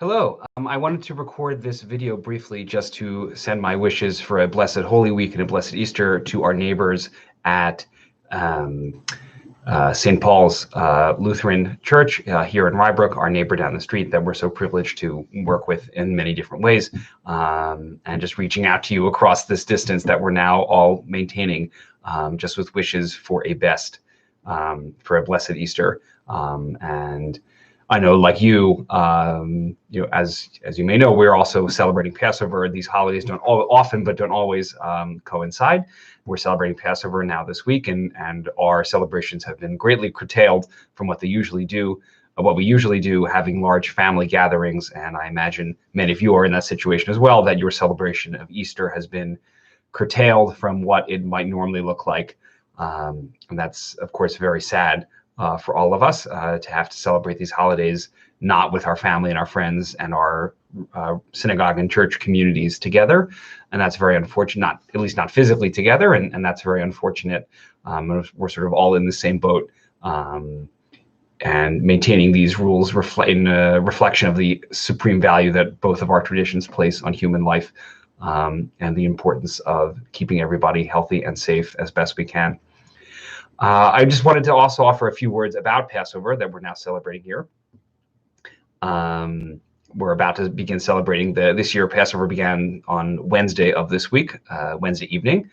Hello. I wanted to record this video briefly just to send my wishes for a blessed Holy Week and a blessed Easter to our neighbors at St. Paul's Lutheran Church here in Rybrook, our neighbor down the street that we're so privileged to work with in many different ways, and just reaching out to you across this distance that we're now all maintaining, just with wishes for a blessed Easter. And I know, like you, as you may know, we're also celebrating Passover. These holidays don't often, but don't always coincide. We're celebrating Passover now this week, and our celebrations have been greatly curtailed from what we usually do, having large family gatherings. And I imagine many of you are in that situation as well, that your celebration of Easter has been curtailed from what it might normally look like. And that's, of course, very sad. For all of us to have to celebrate these holidays not with our family and our friends and our synagogue and church communities together. And that's very unfortunate, at least not physically together. And that's very unfortunate. We're sort of all in the same boat, and maintaining these rules in a reflection of the supreme value that both of our traditions place on human life, and the importance of keeping everybody healthy and safe as best we can. I just wanted to also offer a few words about Passover that we're now celebrating here. We're about to begin celebrating this year. Passover began on Wednesday of this week, Wednesday evening,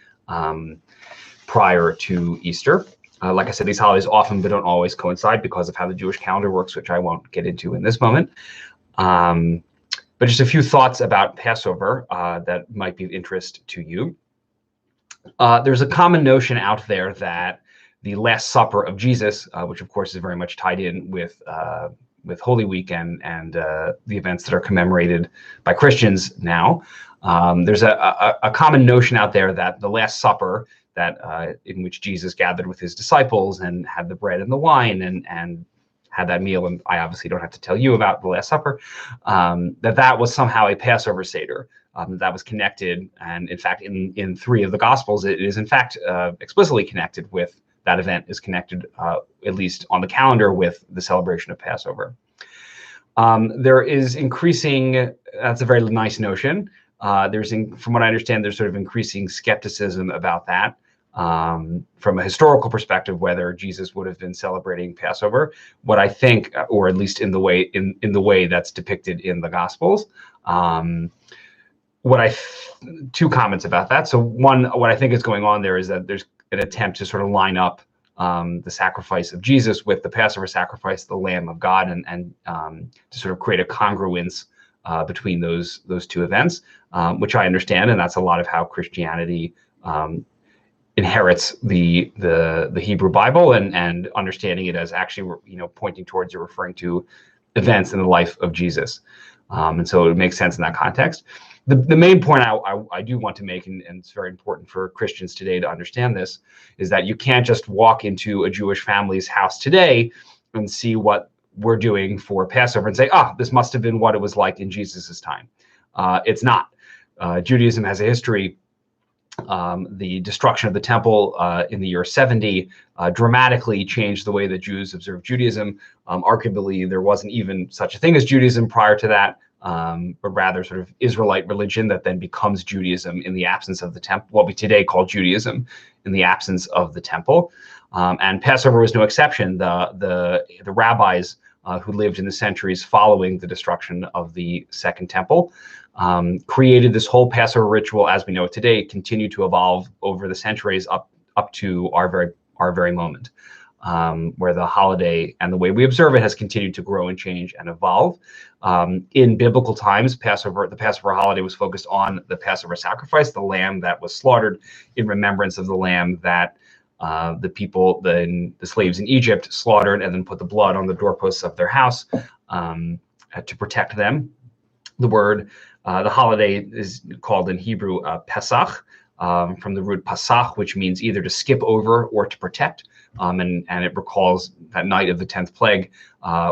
prior to Easter. Like I said, these holidays often but don't always coincide because of how the Jewish calendar works, which I won't get into in this moment. But just a few thoughts about Passover that might be of interest to you. There's a common notion out there that the Last Supper of Jesus, which of course is very much tied in with Holy Week and the events that are commemorated by Christians now. There's a common notion out there that the Last Supper, in which Jesus gathered with his disciples and had the bread and the wine and had that meal, and I obviously don't have to tell you about the Last Supper, that was somehow a Passover Seder. That was connected, and in fact, in three of the Gospels, it is in fact explicitly connected with. That event is connected, at least on the calendar, with the celebration of Passover. There is increasing, that's a very nice notion. From what I understand, there's sort of increasing skepticism about that from a historical perspective, whether Jesus would have been celebrating Passover. What I think, or at least in the way that's depicted in the Gospels. Two comments about that. So one, what I think is going on there is that there's an attempt to sort of line up the sacrifice of Jesus with the Passover sacrifice, the Lamb of God, and to sort of create a congruence between those two events, which I understand, and that's a lot of how Christianity inherits the Hebrew Bible and understanding it as actually pointing towards or referring to events in the life of Jesus, and so it makes sense in that context. The main point I do want to make, and it's very important for Christians today to understand this, is that you can't just walk into a Jewish family's house today and see what we're doing for Passover and say, this must have been what it was like in Jesus's time. It's not. Judaism has a history. The destruction of the temple in the year 70 dramatically changed the way that Jews observed Judaism. Arguably, there wasn't even such a thing as Judaism prior to that. But rather sort of Israelite religion that then becomes Judaism in the absence of the temple, what we today call Judaism, in the absence of the temple. And Passover was no exception. The rabbis who lived in the centuries following the destruction of the Second Temple created this whole Passover ritual as we know it today. It continued to evolve over the centuries up to our very moment. Where the holiday and the way we observe it has continued to grow and change and evolve. In biblical times, the Passover holiday was focused on the Passover sacrifice, the lamb that was slaughtered in remembrance of the lamb that the slaves in Egypt slaughtered and then put the blood on the doorposts of their house to protect them. The holiday is called in Hebrew Pesach, from the root pasach, which means either to skip over or to protect. And it recalls that night of the 10th plague,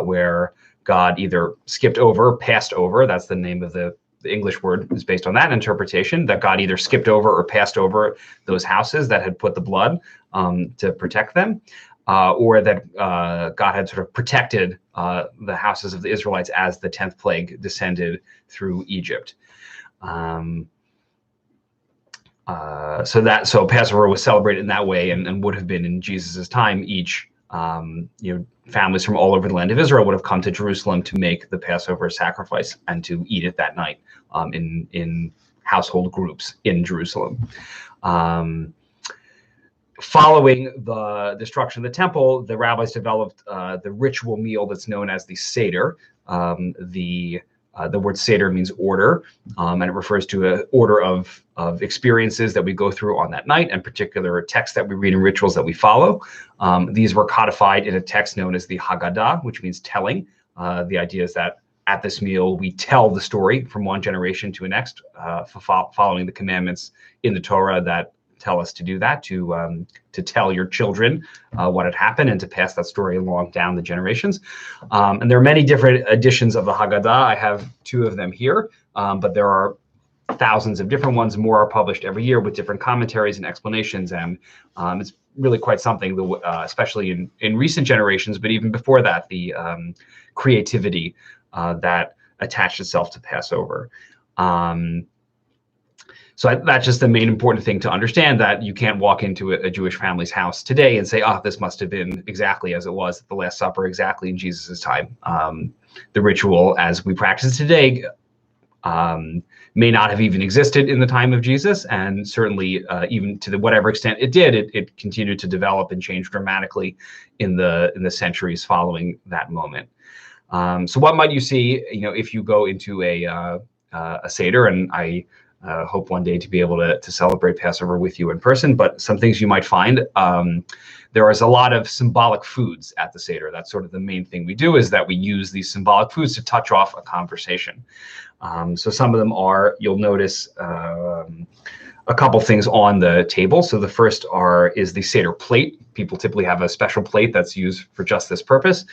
where God either skipped over, passed over, that's the name of the English word is based on that interpretation, that God either skipped over or passed over those houses that had put the blood to protect them. or that God had sort of protected the houses of the Israelites as the 10th plague descended through Egypt. So Passover was celebrated in that way, and would have been in Jesus's time. Each families from all over the land of Israel would have come to Jerusalem to make the Passover sacrifice and to eat it that night in household groups in Jerusalem. Following the destruction of the temple, the rabbis developed the ritual meal that's known as the Seder. The word Seder means order, and it refers to an order of experiences that we go through on that night, and particular texts that we read and rituals that we follow. These were codified in a text known as the Haggadah, which means telling. The idea is that at this meal, we tell the story from one generation to the next, following the commandments in the Torah that tell us to do that, to tell your children what had happened and to pass that story along down the generations. And there are many different editions of the Haggadah. I have 2 of them here, but there are thousands of different ones. More are published every year with different commentaries and explanations, and it's really quite something, especially in recent generations, but even before that, the creativity that attached itself to Passover. So that's just the main important thing to understand, that you can't walk into a Jewish family's house today and say, this must have been exactly as it was at the Last Supper, exactly in Jesus's time. The ritual as we practice today may not have even existed in the time of Jesus, and certainly even to whatever extent it did, it continued to develop and change dramatically in the centuries following that moment. So what might you see, if you go into a Seder, and I hope one day to be able to celebrate Passover with you in person, but some things you might find. There is a lot of symbolic foods at the Seder. That's sort of the main thing we do, is that we use these symbolic foods to touch off a conversation. So some of them are, you'll notice a couple things on the table. So the first is the Seder plate. People typically have a special plate that's used for just this purpose,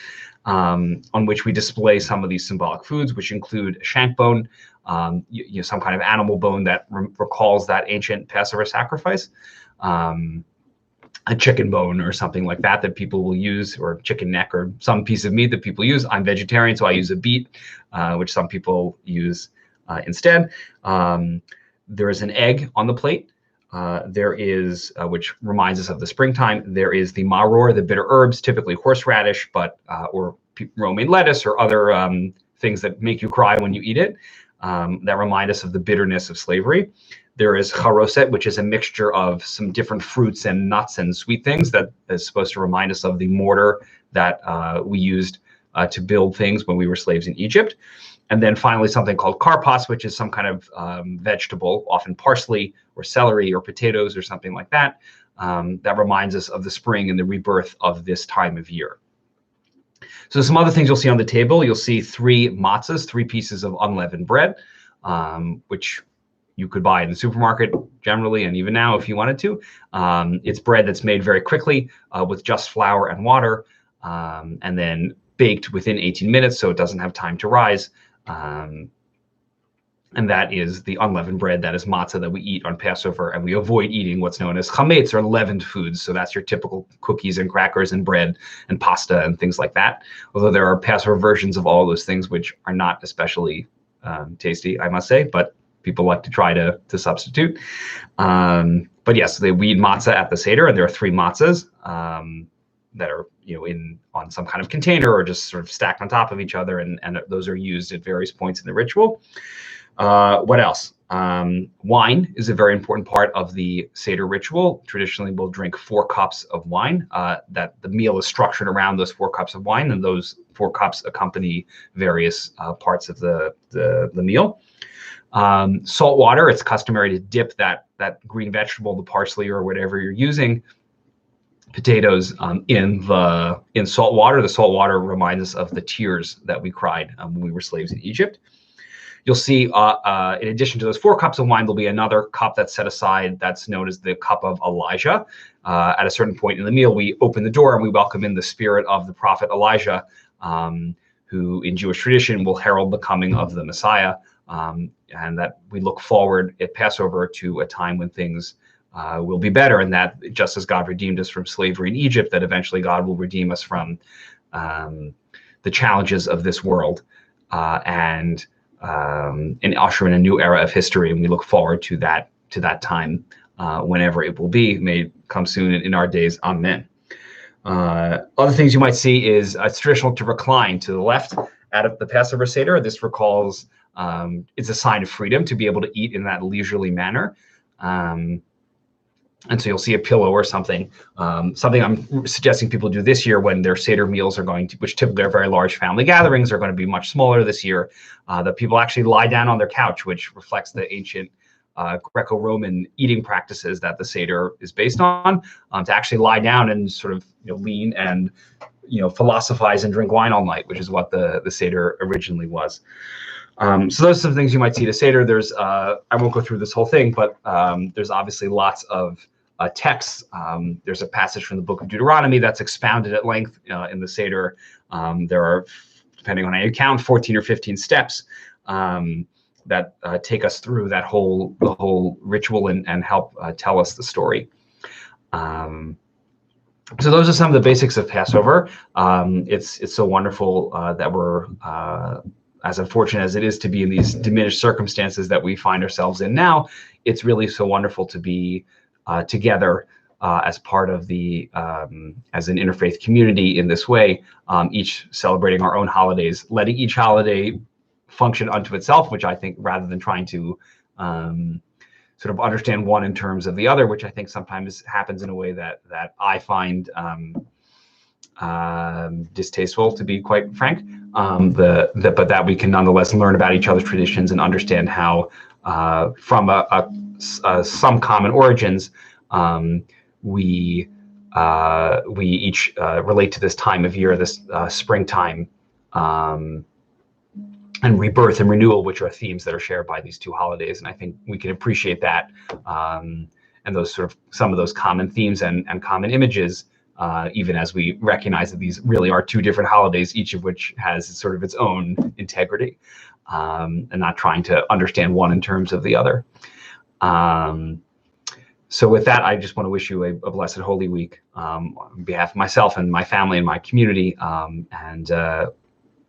on which we display some of these symbolic foods, which include shank bone, some kind of animal bone that recalls that ancient Passover sacrifice, a chicken bone or something like that people will use, or chicken neck, or some piece of meat that people use. I'm vegetarian, so I use a beet, which some people use instead. There is an egg on the plate. There is, which reminds us of the springtime, there is the maror, the bitter herbs, typically horseradish, or romaine lettuce, or other things that make you cry when you eat it, that remind us of the bitterness of slavery. There is charoset, which is a mixture of some different fruits and nuts and sweet things that is supposed to remind us of the mortar that we used to build things when we were slaves in Egypt. And then finally, something called karpas, which is some kind of vegetable, often parsley or celery or potatoes or something like that, that reminds us of the spring and the rebirth of this time of year. So some other things you'll see on the table. You'll see 3 matzahs, 3 pieces of unleavened bread, which you could buy in the supermarket generally, and even now if you wanted to. It's bread that's made very quickly with just flour and water, and then baked within 18 minutes, so it doesn't have time to rise. And that is the unleavened bread, that is matzah, that we eat on Passover, and we avoid eating what's known as chametz, or leavened foods. So that's your typical cookies and crackers and bread and pasta and things like that. Although there are Passover versions of all those things which are not especially tasty, I must say, but people like to try to substitute. But yes, we eat matzah at the Seder, and there are 3 matzahs that are on some kind of container or just sort of stacked on top of each other, and those are used at various points in the ritual. What else? Wine is a very important part of the Seder ritual. Traditionally, we'll drink 4 cups of wine. That the meal is structured around those 4 cups of wine, and those 4 cups accompany various parts of the meal. Salt water, it's customary to dip that green vegetable, the parsley or whatever you're using, potatoes, in salt water. The salt water reminds us of the tears that we cried when we were slaves in Egypt. You'll see, in addition to those 4 cups of wine, there'll be another cup that's set aside that's known as the cup of Elijah. At a certain point in the meal, we open the door and we welcome in the spirit of the prophet Elijah, who in Jewish tradition will herald the coming of the Messiah, and that we look forward at Passover to a time when things will be better, and that just as God redeemed us from slavery in Egypt, that eventually God will redeem us from the challenges of this world and usher in a new era of history. And we look forward to that time whenever it will be. May it come soon in our days. Amen. Other things you might see is it's traditional to recline to the left at the Passover Seder. This recalls it's a sign of freedom to be able to eat in that leisurely manner. And so you'll see a pillow or something. Something I'm suggesting people do this year when their Seder meals are going to, which typically are very large family gatherings, are going to be much smaller this year, that people actually lie down on their couch, which reflects the ancient Greco-Roman eating practices that the Seder is based on, to actually lie down and sort of lean and philosophize and drink wine all night, which is what the Seder originally was. So those are some things you might see to Seder. There's I won't go through this whole thing, but there's obviously lots of texts. There's a passage from the book of Deuteronomy that's expounded at length in the Seder. There are, depending on how you count, 14 or 15 steps that take us through the whole ritual and help tell us the story. So those are some of the basics of Passover. It's so wonderful that we're as unfortunate as it is to be in these diminished circumstances that we find ourselves in now. It's really so wonderful to be together as part of as an interfaith community in this way, each celebrating our own holidays, letting each holiday function unto itself, which I think, rather than trying to sort of understand one in terms of the other, which I think sometimes happens in a way that I find distasteful, to be quite frank, but that we can nonetheless learn about each other's traditions and understand how from some common origins we each relate to this time of year, this springtime, and rebirth and renewal, which are themes that are shared by these two holidays. And I think we can appreciate that and those some of those common themes and common images, even as we recognize that these really are two different holidays, each of which has sort of its own integrity, and not trying to understand one in terms of the other. So with that, I just want to wish you a blessed Holy Week on behalf of myself and my family and my community.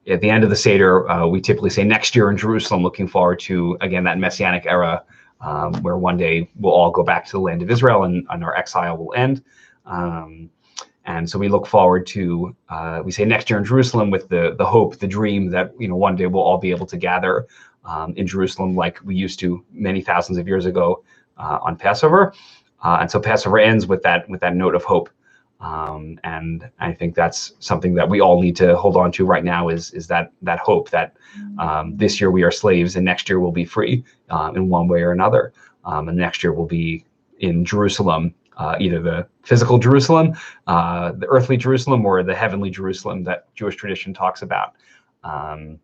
At the end of the Seder, we typically say next year in Jerusalem, looking forward to, again, that Messianic era where one day we'll all go back to the land of Israel and our exile will end. And so we look forward to, we say next year in Jerusalem with the hope, the dream that one day we'll all be able to gather in Jerusalem like we used to many thousands of years ago on Passover. And so Passover ends with that note of hope. And I think that's something that we all need to hold on to right now is that hope that this year we are slaves and next year we'll be free in one way or another. And next year we'll be in Jerusalem, either the physical Jerusalem, the earthly Jerusalem, or the heavenly Jerusalem that Jewish tradition talks about, and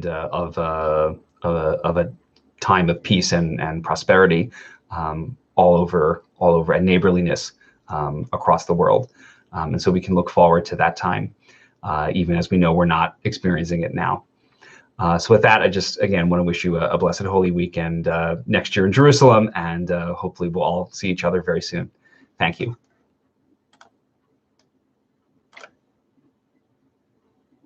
of a time of peace and prosperity all over and neighborliness across the world. And so we can look forward to that time, even as we know we're not experiencing it now. So with that, I just, again, want to wish you a blessed Holy Weekend next year in Jerusalem, and hopefully we'll all see each other very soon. Thank you.